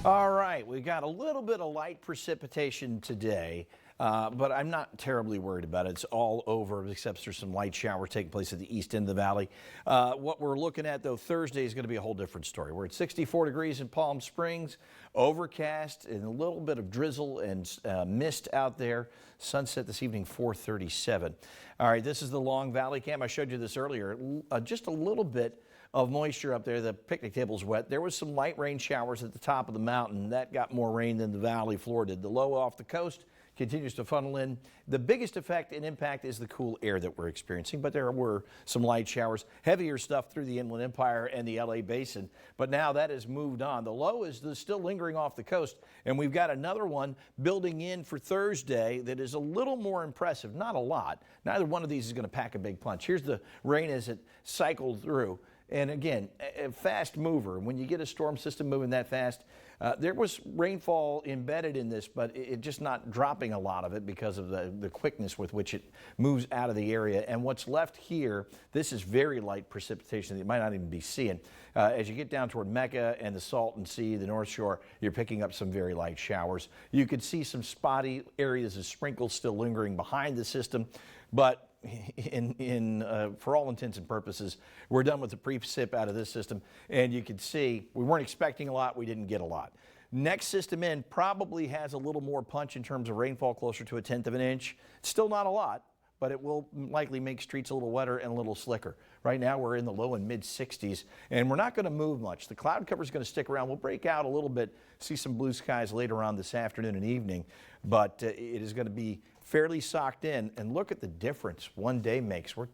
All right, we got a little bit of light precipitation today, but I'm not terribly worried about it. It's all over, except there's some light showers taking place at the east end of the valley. What we're looking at, though, Thursday is going to be a whole different story. We're at 64 degrees in Palm Springs, overcast, and a little bit of drizzle and mist out there. Sunset this evening, 4:37. All right, this is the Long Valley cam. I showed you this earlier. Just a little bit of moisture up there. The picnic table's wet. There was some light rain showers at the top of the mountain. That got more rain than the valley floor did. The low off the coast continues to funnel in. The biggest effect and impact is the cool air that we're experiencing, but there were some light showers, heavier stuff through the Inland Empire and the LA Basin, but now that has moved on. The low is still lingering off the coast, and we've got another one building in for Thursday that is a little more impressive. Not a lot. Neither one of these is going to pack a big punch. Here's the rain as it cycled through. And again, a fast mover. When you get a storm system moving that fast, there was rainfall embedded in this, but it just not dropping a lot of it because of the quickness with which it moves out of the area. And what's left here, this is very light precipitation that you might not even be seeing. As you get down toward Mecca and the Salton Sea, the North Shore, you're picking up some very light showers. You could see some spotty areas of sprinkles still lingering behind the system, but for all intents and purposes, we're done with the precip out of this system, and you can see we weren't expecting a lot, we didn't get a lot. Next system in probably has a little more punch in terms of rainfall, closer to 1/10 of an inch. Still not a lot, but it will likely make streets a little wetter and a little slicker. Right now we're in the low and mid 60s, and we're not going to move much. The cloud cover is going to stick around. We'll break out a little bit, see some blue skies later on this afternoon and evening, but it is going to be fairly socked in. And look at the difference one day makes. We're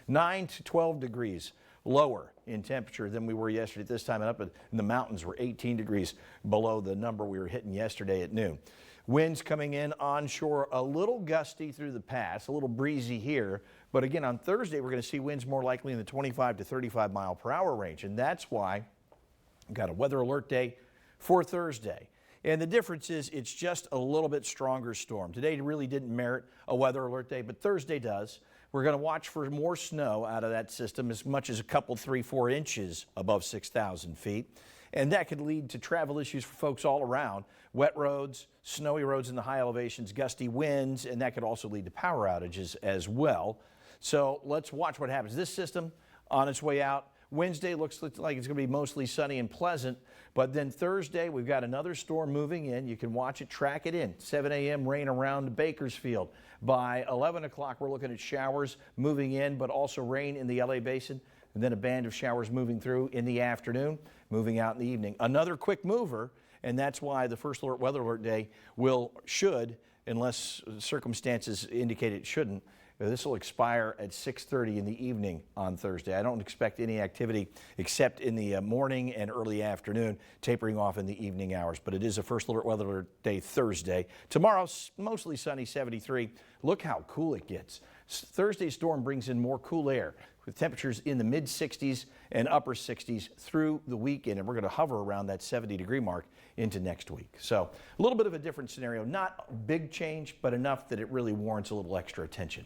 9 to 12 degrees lower in temperature than we were yesterday at this time, and up in the mountains we're 18 degrees below the number we were hitting yesterday at noon. Winds coming in onshore, a little gusty through the pass, a little breezy here, but again on Thursday we're going to see winds more likely in the 25 to 35 mile per hour range, and that's why we've got a weather alert day for Thursday. And the difference is it's just a little bit stronger storm. Today really didn't merit a weather alert day, but Thursday does. We're going to watch for more snow out of that system, as much as a couple, 3-4 inches above 6,000 feet. And that could lead to travel issues for folks all around. Wet roads, snowy roads in the high elevations, gusty winds, and that could also lead to power outages as well. So let's watch what happens. This system on its way out. Wednesday looks like it's going to be mostly sunny and pleasant, but then Thursday we've got another storm moving in. You can watch it, track it in. 7 a.m. rain around Bakersfield. By 11 o'clock we're looking at showers moving in, but also rain in the LA Basin, and then a band of showers moving through in the afternoon, moving out in the evening. Another quick mover, and that's why the first weather alert day should, unless circumstances indicate it shouldn't, this will expire at 6:30 in the evening on Thursday. I don't expect any activity except in the morning and early afternoon, tapering off in the evening hours. But it is a first weather alert day Thursday. Tomorrow's mostly sunny, 73. Look how cool it gets. Thursday's storm brings in more cool air with temperatures in the mid 60s and upper 60s through the weekend, and we're going to hover around that 70-degree mark into next week. So a little bit of a different scenario, not a big change, but enough that it really warrants a little extra attention.